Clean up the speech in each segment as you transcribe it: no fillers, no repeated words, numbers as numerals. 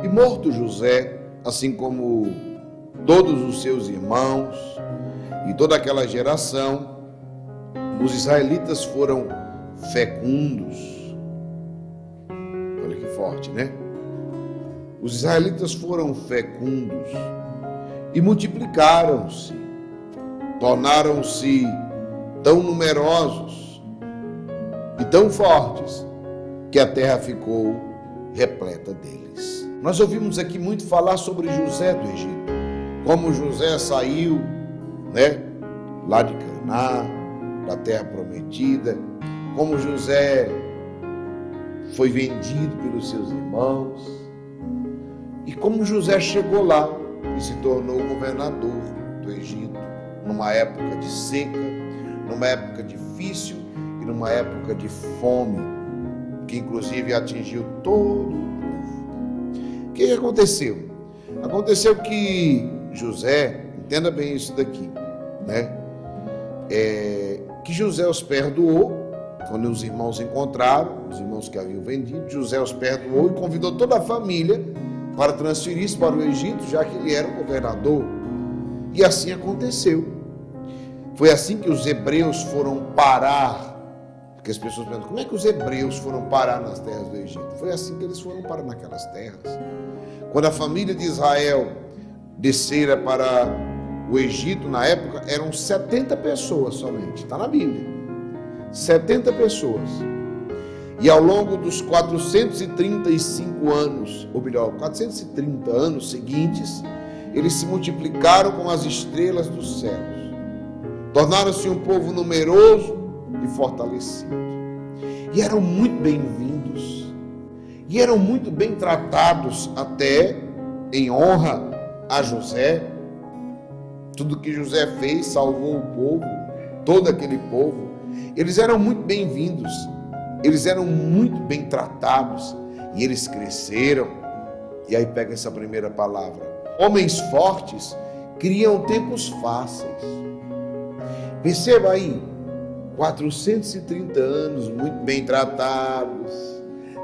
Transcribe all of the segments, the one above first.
E morto José, assim como todos os seus irmãos e toda aquela geração, os israelitas foram fecundos. Olha que forte, né? Os israelitas foram fecundos e multiplicaram-se, tornaram-se tão numerosos e tão fortes que a terra ficou repleta deles. Nós ouvimos aqui muito falar sobre José do Egito, como José saiu, lá de Canaã, da terra prometida, como José foi vendido pelos seus irmãos e como José chegou lá e se tornou governador do Egito, numa época de seca, numa época difícil e numa época de fome, que inclusive atingiu todo o povo. O que aconteceu? Aconteceu que José, entenda bem isso daqui, que José os perdoou, quando os irmãos encontraram, os irmãos que haviam vendido, José os perdoou e convidou toda a família para transferir-se para o Egito, já que ele era o governador. E assim aconteceu. Foi assim que os hebreus foram parar. Porque as pessoas perguntam, como é que os hebreus foram parar nas terras do Egito? Foi assim que eles foram parar naquelas terras. Quando a família de Israel descera para o Egito, na época, eram 70 pessoas somente. Está na Bíblia. 70 pessoas. E ao longo dos 435 anos, ou melhor, 430 anos seguintes, eles se multiplicaram como as estrelas dos céus. Tornaram-se um povo numeroso e fortalecido. E eram muito bem-vindos. E eram muito bem tratados, até em honra a José. Tudo que José fez salvou o povo, todo aquele povo. Eles eram muito bem-vindos. Eles eram muito bem tratados. E eles cresceram. E aí pega essa primeira palavra. Homens fortes criam tempos fáceis. Perceba aí, 430 anos muito bem tratados,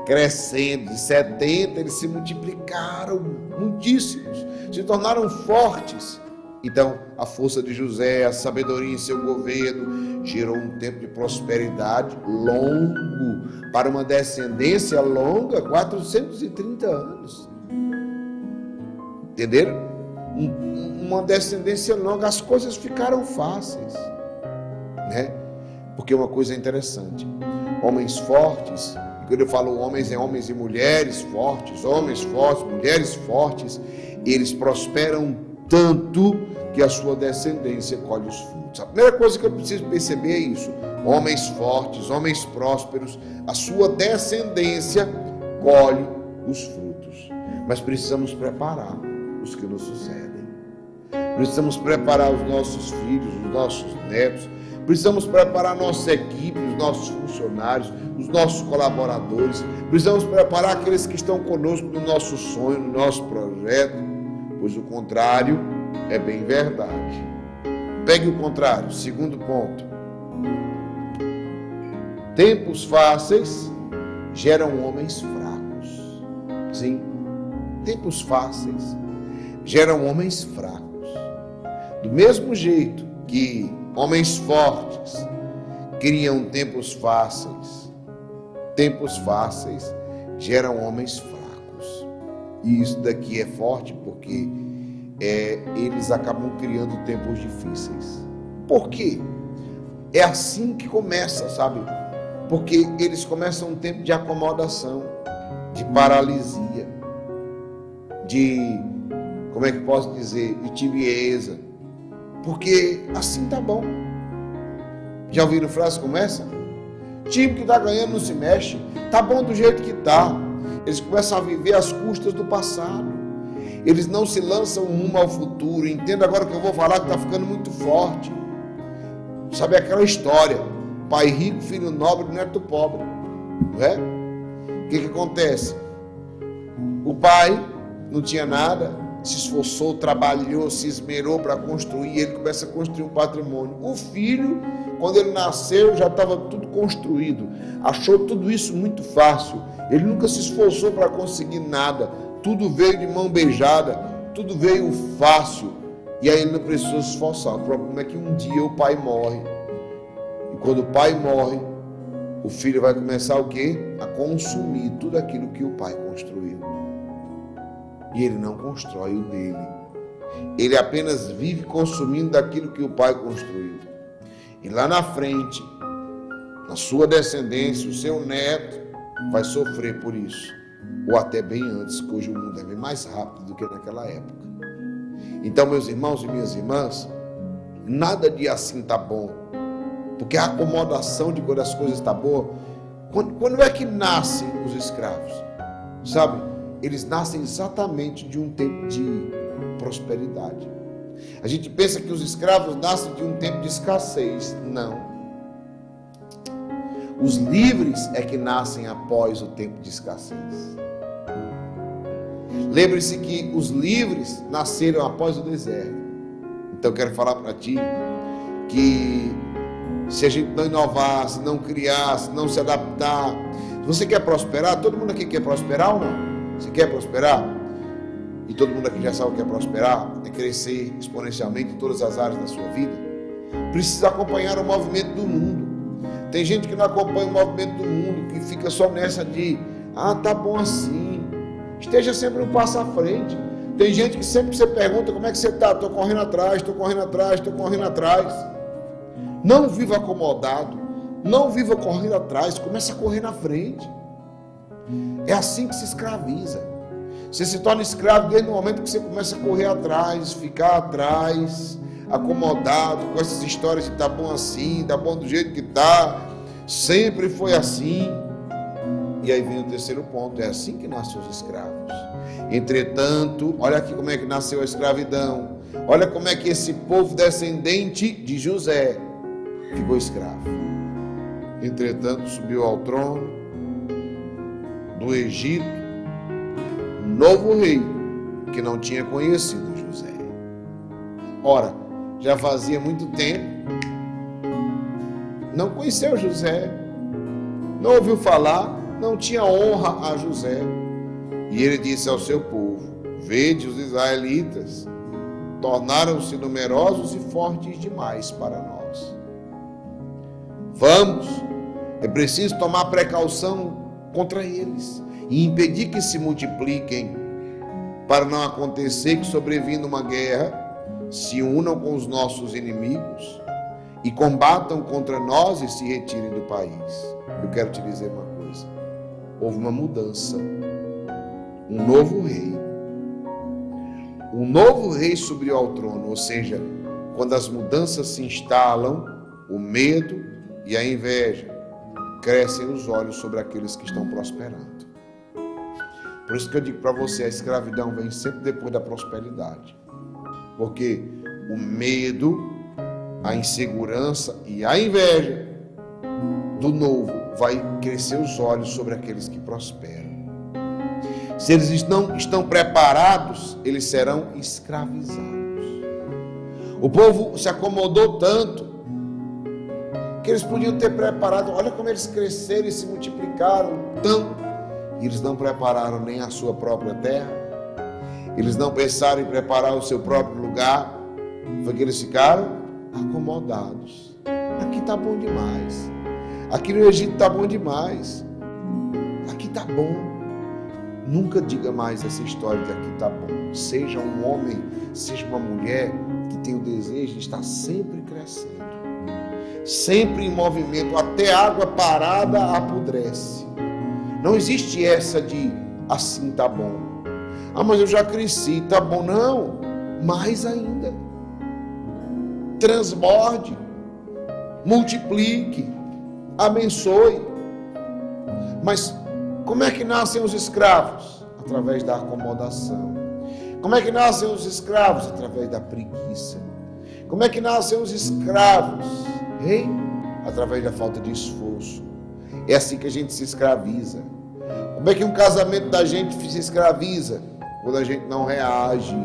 crescendo, de 70 eles se multiplicaram, muitíssimos, se tornaram fortes. Então, a força de José, a sabedoria em seu governo, gerou um tempo de prosperidade longo, para uma descendência longa, 430 anos. Entenderam? Uma descendência longa, as coisas ficaram fáceis. Porque uma coisa interessante, homens fortes, e quando eu falo homens, é homens e mulheres fortes, homens fortes, mulheres fortes, eles prosperam tanto que a sua descendência colhe os frutos. A primeira coisa que eu preciso perceber é isso: homens fortes, homens prósperos, a sua descendência colhe os frutos. Mas precisamos preparar os que nos sucedem, precisamos preparar os nossos filhos, os nossos netos, precisamos preparar a nossa equipe, os nossos funcionários, os nossos colaboradores. Precisamos preparar aqueles que estão conosco no nosso sonho, no nosso projeto, pois o contrário é bem verdade. Pegue o contrário, segundo ponto. Tempos fáceis geram homens fracos. Sim, tempos fáceis geram homens fracos. Do mesmo jeito que homens fortes criam tempos fáceis geram homens fracos. E isso daqui é forte porque eles acabam criando tempos difíceis. Por quê? É assim que começa, sabe? Porque eles começam um tempo de acomodação, de paralisia, de, como é que posso dizer, de tibieza. Porque assim tá bom. Já ouviram frase como essa? Time que tá ganhando não se mexe. Tá bom do jeito que tá. Eles começam a viver às custas do passado. Eles não se lançam rumo ao futuro. Entenda agora que eu vou falar, que tá ficando muito forte. Sabe aquela história? Pai rico, filho nobre, neto pobre. Não é? O que acontece? O pai não tinha nada, se esforçou, trabalhou, se esmerou para construir, ele começa a construir um patrimônio. O filho, quando ele nasceu, já estava tudo construído, achou tudo isso muito fácil, ele nunca se esforçou para conseguir nada, tudo veio de mão beijada, tudo veio fácil, e aí ele não precisou se esforçar. O problema é que um dia o pai morre, e quando o pai morre, o filho vai começar o quê? A consumir tudo aquilo que o pai construiu. E ele não constrói o dele. Ele apenas vive consumindo daquilo que o pai construiu. E lá na frente, na sua descendência, o seu neto vai sofrer por isso. Ou até bem antes, que hoje o mundo é bem mais rápido do que naquela época. Então, meus irmãos e minhas irmãs, nada de assim tá bom. Porque a acomodação de quando as coisas estão boas, quando é que nascem os escravos? Sabe? Eles nascem exatamente de um tempo de prosperidade. A gente pensa que os escravos nascem de um tempo de escassez. Não. Os livres é que nascem após o tempo de escassez. Lembre-se que os livres nasceram após o deserto. Então eu quero falar para ti que se a gente não inovar, se não criar, se não se adaptar, se você quer prosperar, todo mundo aqui quer prosperar ou não? Você quer prosperar? E todo mundo aqui já sabe o que é prosperar, é crescer exponencialmente em todas as áreas da sua vida. Precisa acompanhar o movimento do mundo. Tem gente que não acompanha o movimento do mundo, que fica só nessa de, tá bom assim. Esteja sempre um passo à frente. Tem gente que sempre você pergunta, como é que você está? Estou correndo atrás, estou correndo atrás, estou correndo atrás. Não viva acomodado, não viva correndo atrás, comece a correr na frente. É assim que se escraviza. Você se torna escravo desde o momento que você começa a correr atrás, ficar atrás, acomodado com essas histórias de tá bom assim, tá bom do jeito que tá, sempre foi assim. E aí vem o terceiro ponto, é assim que nascem os escravos. Entretanto, olha aqui como é que nasceu a escravidão. Olha como é que esse povo descendente de José ficou escravo. Entretanto, subiu ao trono do Egito um novo rei que não tinha conhecido José. Ora, já fazia muito tempo, não conheceu José, não ouviu falar, não tinha honra a José. E ele disse ao seu povo: vede, os israelitas tornaram-se numerosos e fortes demais para nós. Vamos, é preciso tomar precaução contra eles e impedir que se multipliquem, para não acontecer que, sobrevindo uma guerra, se unam com os nossos inimigos e combatam contra nós e se retirem do país. Eu quero te dizer uma coisa: houve uma mudança, um novo rei. Um novo rei subiu ao trono, ou seja, quando as mudanças se instalam, o medo e a inveja crescem os olhos sobre aqueles que estão prosperando. Por isso que eu digo para você, a escravidão vem sempre depois da prosperidade. Porque o medo, a insegurança e a inveja do novo vai crescer os olhos sobre aqueles que prosperam. Se eles não estão preparados, eles serão escravizados. O povo se acomodou tanto que eles podiam ter preparado. Olha como eles cresceram e se multiplicaram tanto. E eles não prepararam nem a sua própria terra. Eles não pensaram em preparar o seu próprio lugar. Foi que eles ficaram acomodados. Aqui está bom demais. Aqui no Egito está bom demais. Aqui está bom. Nunca diga mais essa história de aqui está bom. Seja um homem, seja uma mulher que tem o desejo de estar sempre crescendo. Sempre em movimento. Até água parada apodrece. Não existe essa de assim está bom. Mas eu já cresci, está bom. Não, mais ainda. Transborde, multiplique, abençoe. Mas como é que nascem os escravos? Através da acomodação. Como é que nascem os escravos? Através da preguiça. Como é que nascem os escravos? Através da falta de esforço. É assim que a gente se escraviza. Como é que um casamento da gente se escraviza? Quando a gente não reage.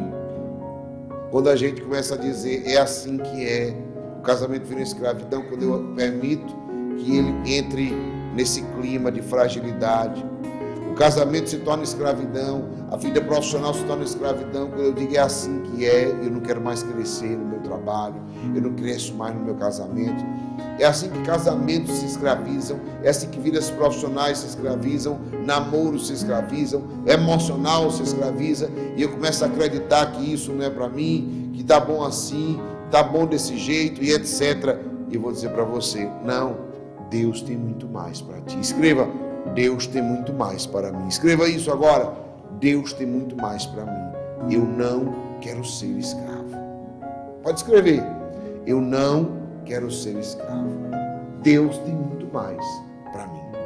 Quando a gente começa a dizer, é assim que é. O casamento vira escravidão quando eu permito que ele entre nesse clima de fragilidade. O casamento se torna escravidão, a vida profissional se torna escravidão, quando eu digo é assim que é, eu não quero mais crescer no meu trabalho, eu não cresço mais no meu casamento. É assim que casamentos se escravizam, é assim que vidas profissionais se escravizam, namoros se escravizam, emocional se escraviza, e eu começo a acreditar que isso não é para mim, que tá bom assim, tá bom desse jeito e etc. E eu vou dizer para você, não, Deus tem muito mais para ti. Escreva, Deus tem muito mais para mim. Escreva isso agora, Deus tem muito mais para mim. Eu não quero ser escravo. Pode escrever, eu não quero ser escravo. Deus tem muito mais para mim.